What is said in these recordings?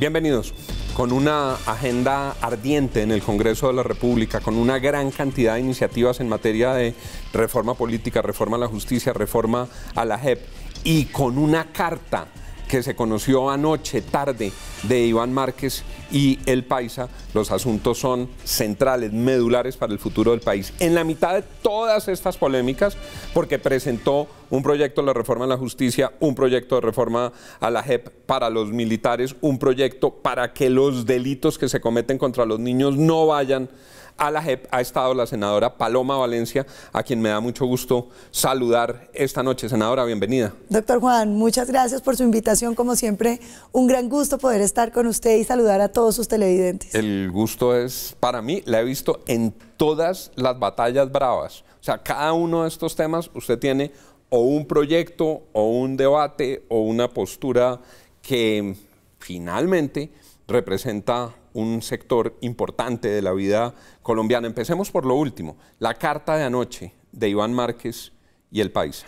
Bienvenidos. Con una agenda ardiente en el Congreso de la República, con una gran cantidad de iniciativas en materia de reforma política, reforma a la justicia, reforma a la JEP, y con una carta que se conoció anoche tarde de Iván Márquez y El Paisa. Los asuntos son centrales, medulares para el futuro del país. En la mitad de todas estas polémicas, porque presentó un proyecto de la reforma a la justicia, un proyecto de reforma a la JEP para los militares, un proyecto para que los delitos que se cometen contra los niños no vayan a la JEP, ha estado la senadora Paloma Valencia, a quien me da mucho gusto saludar esta noche. Senadora, bienvenida. Doctor Juan, muchas gracias por su invitación. Como siempre, un gran gusto poder estar con usted y saludar a todos sus televidentes. El gusto es para mí. La he visto en todas las batallas bravas. O sea, cada uno de estos temas usted tiene o un proyecto, o un debate, o una postura que finalmente representa un sector importante de la vida colombiana. Empecemos por lo último, la carta de anoche de Iván Márquez y El Paisa.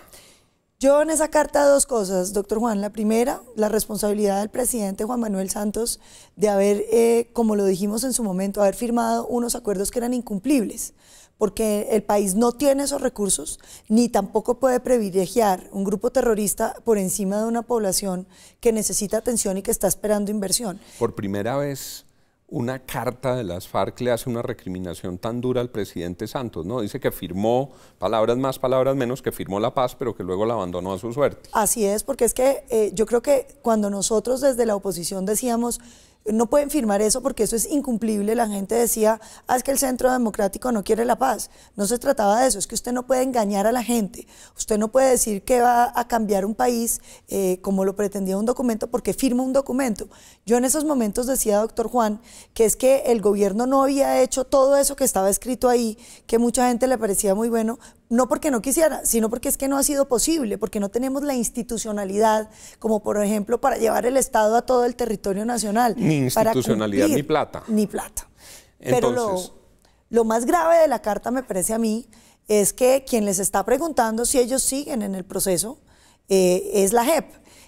Yo en esa carta dos cosas, doctor Juan. La primera, la responsabilidad del presidente Juan Manuel Santos de haber, como lo dijimos en su momento, haber firmado unos acuerdos que eran incumplibles, porque el país no tiene esos recursos, ni tampoco puede privilegiar un grupo terrorista por encima de una población que necesita atención y que está esperando inversión. Por primera vez, una carta de las FARC le hace una recriminación tan dura al presidente Santos, ¿no? Dice que firmó, palabras más, palabras menos, que firmó la paz, pero que luego la abandonó a su suerte. Así es, porque es que yo creo que cuando nosotros desde la oposición decíamos no pueden firmar eso porque eso es incumplible, la gente decía, es que el Centro Democrático no quiere la paz. No se trataba de eso, es que usted no puede engañar a la gente, usted no puede decir que va a cambiar un país como lo pretendía un documento porque firma un documento. Yo en esos momentos decía, doctor Juan, que es que el gobierno no había hecho todo eso que estaba escrito ahí, que mucha gente le parecía muy bueno, no porque no quisiera, sino porque es que no ha sido posible, porque no tenemos la institucionalidad, como por ejemplo para llevar el Estado a todo el territorio nacional. Ni institucionalidad, ni plata. Ni plata. Entonces, pero lo más grave de la carta, me parece a mí, es que quien les está preguntando si ellos siguen en el proceso es la JEP,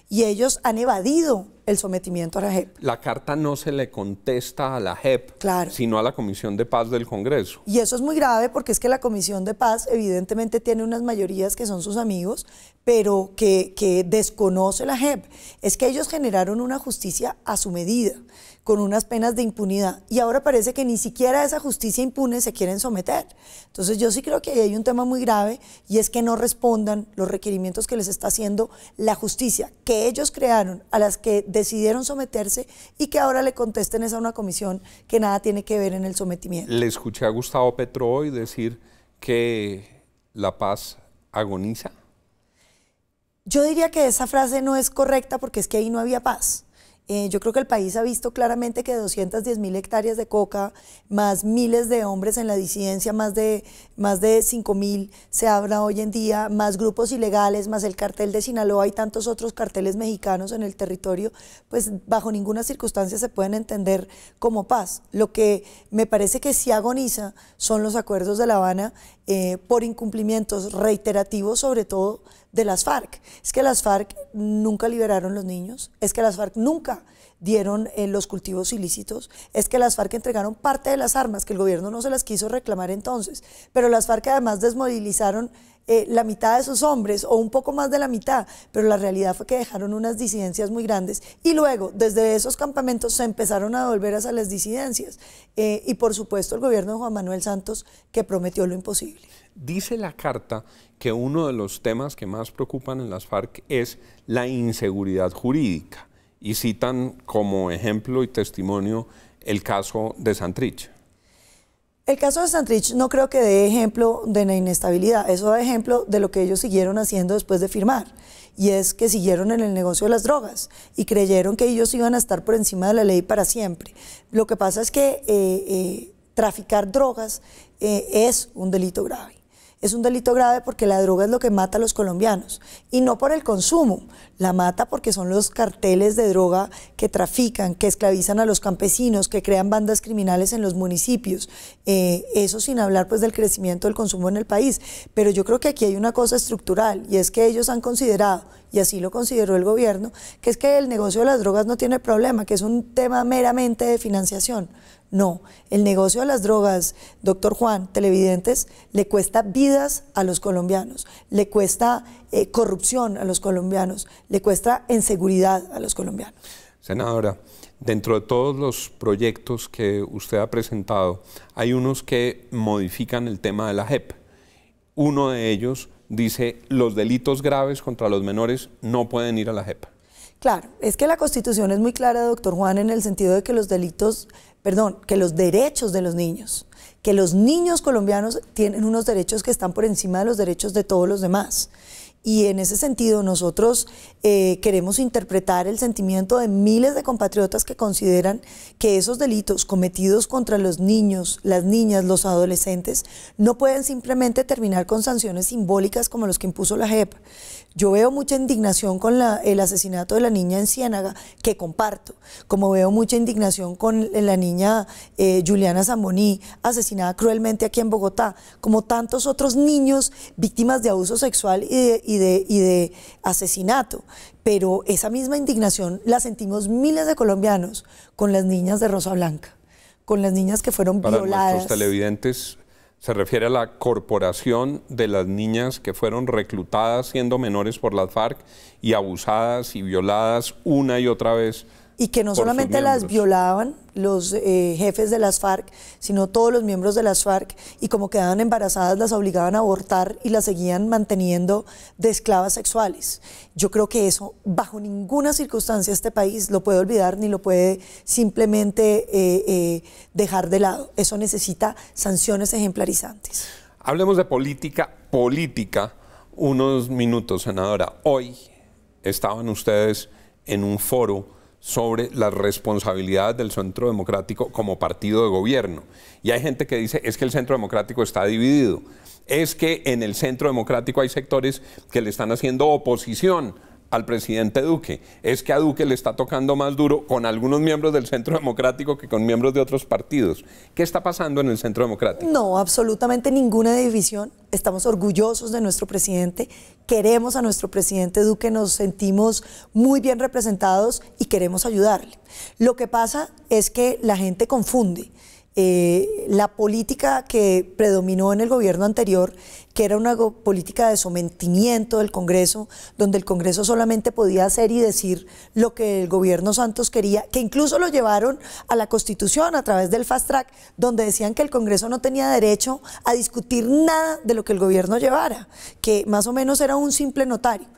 y ellos han evadido el sometimiento a la JEP. La carta no se le contesta a la JEP, claro, sino a la Comisión de Paz del Congreso. Y eso es muy grave porque es que la Comisión de Paz evidentemente tiene unas mayorías que son sus amigos, pero que desconoce la JEP. Es que ellos generaron una justicia a su medida, con unas penas de impunidad, y ahora parece que ni siquiera a esa justicia impune se quieren someter. Entonces yo sí creo que ahí hay un tema muy grave, y es que no respondan los requerimientos que les está haciendo la justicia, que ellos crearon, a las que decidieron someterse, y que ahora le contesten a una comisión que nada tiene que ver en el sometimiento. Le escuché a Gustavo Petro hoy decir que la paz agoniza. Yo diría que esa frase no es correcta porque es que ahí no había paz. Yo creo que el país ha visto claramente que 210.000 hectáreas de coca, más miles de hombres en la disidencia, más de 5.000 se habla hoy en día, más grupos ilegales, más el cartel de Sinaloa y tantos otros carteles mexicanos en el territorio, pues bajo ninguna circunstancia se pueden entender como paz. Lo que me parece que sí agoniza son los acuerdos de La Habana por incumplimientos reiterativos, sobre todo de las FARC. Es que las FARC nunca liberaron los niños, es que las FARC nunca dieron los cultivos ilícitos, es que las FARC entregaron parte de las armas que el gobierno no se las quiso reclamar entonces, pero las FARC además desmovilizaron la mitad de sus hombres o un poco más de la mitad, pero la realidad fue que dejaron unas disidencias muy grandes, y luego desde esos campamentos se empezaron a volver hacia las disidencias, y por supuesto el gobierno de Juan Manuel Santos, que prometió lo imposible. Dice la carta que uno de los temas que más preocupan en las FARC es la inseguridad jurídica, y citan como ejemplo y testimonio el caso de Santrich. El caso de Santrich no creo que dé ejemplo de la inestabilidad, eso da ejemplo de lo que ellos siguieron haciendo después de firmar, y es que siguieron en el negocio de las drogas y creyeron que ellos iban a estar por encima de la ley para siempre. Lo que pasa es que traficar drogas es un delito grave. Es un delito grave porque la droga es lo que mata a los colombianos y no por el consumo, la mata porque son los carteles de droga que trafican, que esclavizan a los campesinos, que crean bandas criminales en los municipios, eso sin hablar pues del crecimiento del consumo en el país. Pero yo creo que aquí hay una cosa estructural y es que ellos han considerado, y así lo consideró el gobierno, que es que el negocio de las drogas no tiene problema, que es un tema meramente de financiación. No, el negocio de las drogas, doctor Juan, televidentes, le cuesta vidas a los colombianos, le cuesta corrupción a los colombianos, le cuesta inseguridad a los colombianos. Senadora, dentro de todos los proyectos que usted ha presentado, hay unos que modifican el tema de la JEP. Uno de ellos dice, los delitos graves contra los menores no pueden ir a la JEP. Claro, es que la Constitución es muy clara, doctor Juan, en el sentido de que los derechos de los niños, que los niños colombianos tienen unos derechos que están por encima de los derechos de todos los demás. Y en ese sentido nosotros queremos interpretar el sentimiento de miles de compatriotas que consideran que esos delitos cometidos contra los niños, las niñas, los adolescentes, no pueden simplemente terminar con sanciones simbólicas como los que impuso la JEP. Yo veo mucha indignación con el asesinato de la niña en Ciénaga, que comparto, como veo mucha indignación con la niña Juliana Zamboní, asesinada cruelmente aquí en Bogotá, como tantos otros niños víctimas de abuso sexual y de asesinato. Pero esa misma indignación la sentimos miles de colombianos con las niñas de Rosa Blanca, con las niñas que fueron violadas. Para nuestros televidentes, se refiere a la corporación de las niñas que fueron reclutadas siendo menores por las FARC y abusadas y violadas una y otra vez. Y que no solamente las violaban los jefes de las FARC, sino todos los miembros de las FARC, y como quedaban embarazadas las obligaban a abortar y las seguían manteniendo de esclavas sexuales. Yo creo que eso, bajo ninguna circunstancia este país lo puede olvidar ni lo puede simplemente dejar de lado. Eso necesita sanciones ejemplarizantes. Hablemos de política unos minutos, senadora. Hoy estaban ustedes en un foro sobre las responsabilidades del Centro Democrático como partido de gobierno. Y hay gente que dice, es que el Centro Democrático está dividido, es que en el Centro Democrático hay sectores que le están haciendo oposición al presidente Duque, es que a Duque le está tocando más duro con algunos miembros del Centro Democrático que con miembros de otros partidos. ¿Qué está pasando en el Centro Democrático? No, absolutamente ninguna división. Estamos orgullosos de nuestro presidente, queremos a nuestro presidente Duque, nos sentimos muy bien representados y queremos ayudarle. Lo que pasa es que la gente confunde la política que predominó en el gobierno anterior, que era una política de sometimiento del Congreso, donde el Congreso solamente podía hacer y decir lo que el gobierno Santos quería, que incluso lo llevaron a la Constitución a través del Fast Track, donde decían que el Congreso no tenía derecho a discutir nada de lo que el gobierno llevara, que más o menos era un simple notario.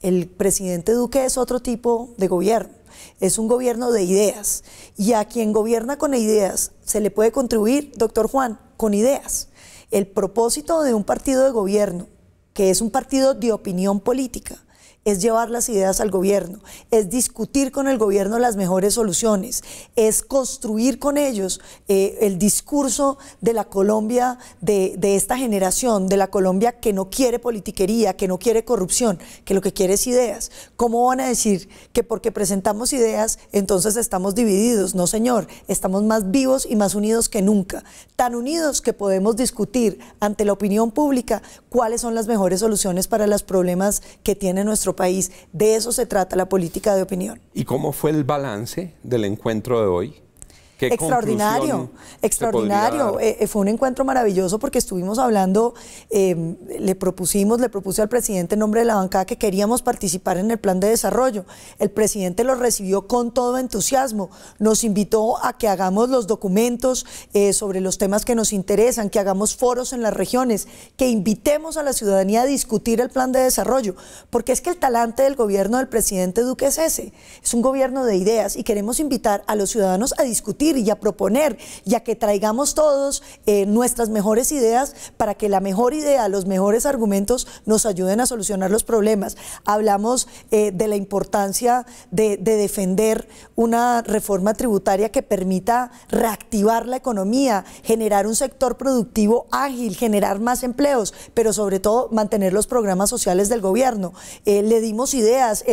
El presidente Duque es otro tipo de gobierno. Es un gobierno de ideas, y a quien gobierna con ideas se le puede contribuir, doctor Juan, con ideas. El propósito de un partido de gobierno, que es un partido de opinión política, es llevar las ideas al gobierno, es discutir con el gobierno las mejores soluciones, es construir con ellos el discurso de la Colombia de esta generación, de la Colombia que no quiere politiquería, que no quiere corrupción, que lo que quiere es ideas. ¿Cómo van a decir que porque presentamos ideas entonces estamos divididos? No, señor, estamos más vivos y más unidos que nunca, tan unidos que podemos discutir ante la opinión pública cuáles son las mejores soluciones para los problemas que tiene nuestro país. De eso se trata la política de opinión. ¿Y cómo fue el balance del encuentro de hoy? ¿Qué extraordinario, extraordinario. Fue un encuentro maravilloso porque estuvimos hablando, le propuse al presidente en nombre de la bancada que queríamos participar en el plan de desarrollo. El presidente lo recibió con todo entusiasmo, nos invitó a que hagamos los documentos sobre los temas que nos interesan, que hagamos foros en las regiones, que invitemos a la ciudadanía a discutir el plan de desarrollo, porque es que el talante del gobierno del presidente Duque es ese, es un gobierno de ideas y queremos invitar a los ciudadanos a discutir discutir y a proponer y a que traigamos todos nuestras mejores ideas para que la mejor idea, los mejores argumentos nos ayuden a solucionar los problemas. Hablamos de la importancia de defender una reforma tributaria que permita reactivar la economía, generar un sector productivo ágil, generar más empleos, pero sobre todo mantener los programas sociales del gobierno. Le dimos ideas,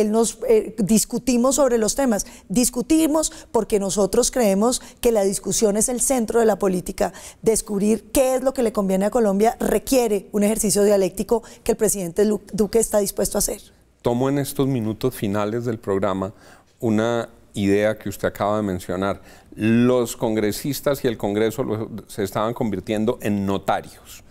discutimos sobre los temas, discutimos porque nosotros creemos que la discusión es el centro de la política. Descubrir qué es lo que le conviene a Colombia requiere un ejercicio dialéctico que el presidente Duque está dispuesto a hacer. Tomo en estos minutos finales del programa una idea que usted acaba de mencionar. Los congresistas y el Congreso se estaban convirtiendo en notarios.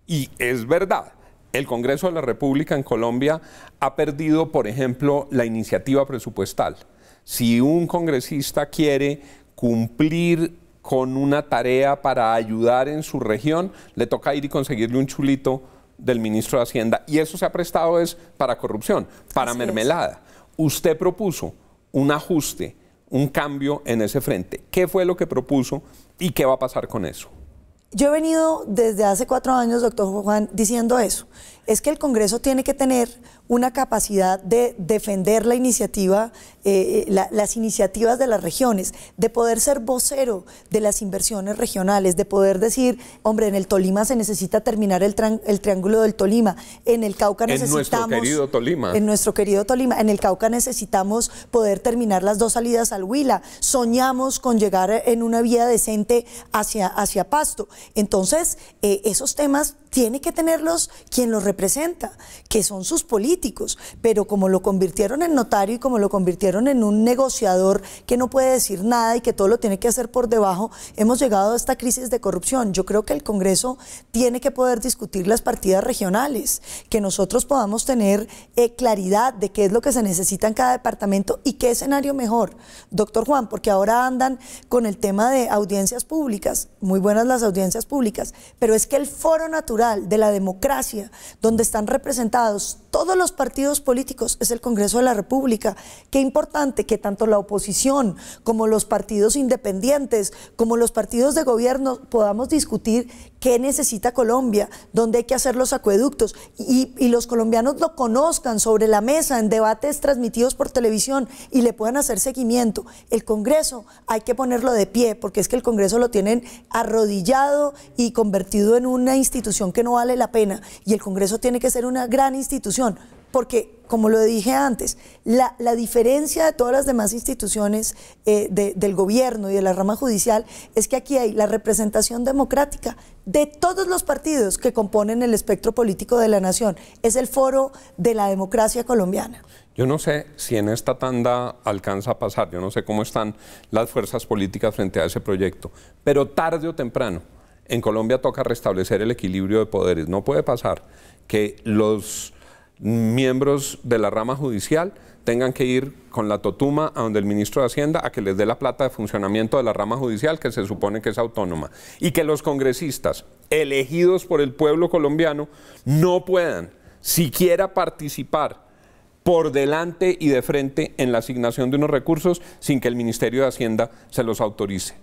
Y es verdad, el Congreso de la República en Colombia ha perdido, por ejemplo, la iniciativa presupuestal. Si un congresista quiere cumplir con una tarea para ayudar en su región, le toca ir y conseguirle un chulito del ministro de Hacienda. Y eso se ha prestado para corrupción, para mermelada. Usted propuso un ajuste, un cambio en ese frente. ¿Qué fue lo que propuso y qué va a pasar con eso? Yo he venido desde hace 4 años, doctor Juan, diciendo eso. Es que el Congreso tiene que tener una capacidad de defender la iniciativa, las iniciativas de las regiones, de poder ser vocero de las inversiones regionales, de poder decir, hombre, en el Tolima se necesita terminar el Triángulo del Tolima, en el Cauca necesitamos... En nuestro querido Tolima. En nuestro querido Tolima, en el Cauca necesitamos poder terminar las 2 salidas al Huila, soñamos con llegar en una vía decente hacia Pasto. Entonces, esos temas tiene que tenerlos quien los representa, que son sus políticos, pero como lo convirtieron en notario y como lo convirtieron en un negociador que no puede decir nada y que todo lo tiene que hacer por debajo, hemos llegado a esta crisis de corrupción. Yo creo que el Congreso tiene que poder discutir las partidas regionales, que nosotros podamos tener claridad de qué es lo que se necesita en cada departamento y qué escenario mejor. Doctor Juan, porque ahora andan con el tema de audiencias públicas, muy buenas las audiencias públicas, pero es que el foro natural de la democracia, donde están representados todos los partidos políticos, es el Congreso de la República. Qué importante que tanto la oposición como los partidos independientes, como los partidos de gobierno podamos discutir qué necesita Colombia, dónde hay que hacer los acueductos y los colombianos lo conozcan sobre la mesa en debates transmitidos por televisión y le puedan hacer seguimiento. El Congreso hay que ponerlo de pie porque es que el Congreso lo tienen arrodillado y convertido en una institución que no vale la pena y el Congreso tiene que ser una gran institución porque, como lo dije antes, la diferencia de todas las demás instituciones del gobierno y de la rama judicial es que aquí hay la representación democrática de todos los partidos que componen el espectro político de la nación. Es el foro de la democracia colombiana. Yo no sé si en esta tanda alcanza a pasar, yo no sé cómo están las fuerzas políticas frente a ese proyecto, pero tarde o temprano en Colombia toca restablecer el equilibrio de poderes. No puede pasar que los miembros de la rama judicial tengan que ir con la totuma a donde el ministro de Hacienda a que les dé la plata de funcionamiento de la rama judicial que se supone que es autónoma y que los congresistas elegidos por el pueblo colombiano no puedan siquiera participar por delante y de frente en la asignación de unos recursos sin que el Ministerio de Hacienda se los autorice.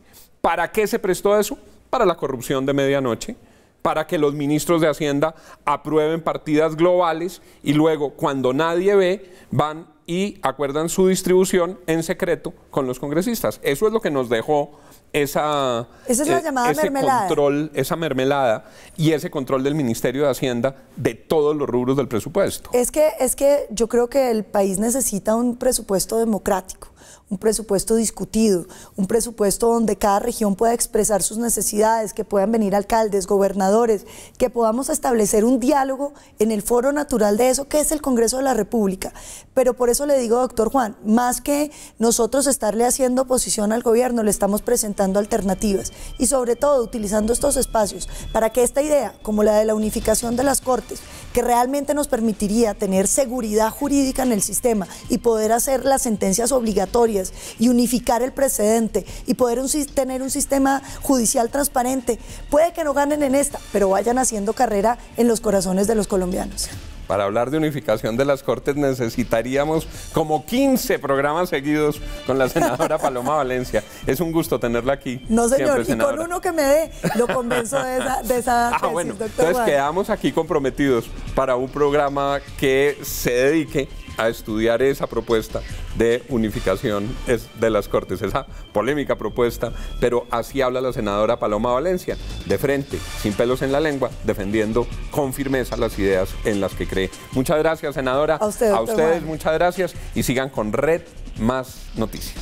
¿Para qué se prestó eso? Para la corrupción de medianoche, para que los ministros de Hacienda aprueben partidas globales y luego, cuando nadie ve, van y acuerdan su distribución en secreto con los congresistas. Eso es lo que nos dejó esa es la llamada mermelada. Esa mermelada y ese control del Ministerio de Hacienda de todos los rubros del presupuesto. Es que yo creo que el país necesita un presupuesto democrático, un presupuesto discutido, un presupuesto donde cada región pueda expresar sus necesidades, que puedan venir alcaldes, gobernadores, que podamos establecer un diálogo en el foro natural de eso que es el Congreso de la República. Pero por eso le digo, doctor Juan, más que nosotros estarle haciendo oposición al gobierno, le estamos presentando alternativas y sobre todo utilizando estos espacios para que esta idea, como la de la unificación de las Cortes, que realmente nos permitiría tener seguridad jurídica en el sistema y poder hacer las sentencias obligatorias y unificar el precedente y poder tener un sistema judicial transparente, puede que no ganen en esta, pero vayan haciendo carrera en los corazones de los colombianos. Para hablar de unificación de las Cortes necesitaríamos como 15 programas seguidos con la senadora Paloma Valencia. Es un gusto tenerla aquí. No, señor, siempre, senadora. Y con uno que me dé, lo convenzo de esa tesis, Bueno, doctor entonces Juan. quedamos aquí comprometidos para un programa que se dedique a estudiar esa propuesta de unificación de las Cortes, esa polémica propuesta, pero así habla la senadora Paloma Valencia, de frente, sin pelos en la lengua, defendiendo con firmeza las ideas en las que cree. Muchas gracias, senadora. A usted, doctor ustedes, Juan. muchas gracias y sigan con Red Más Noticias.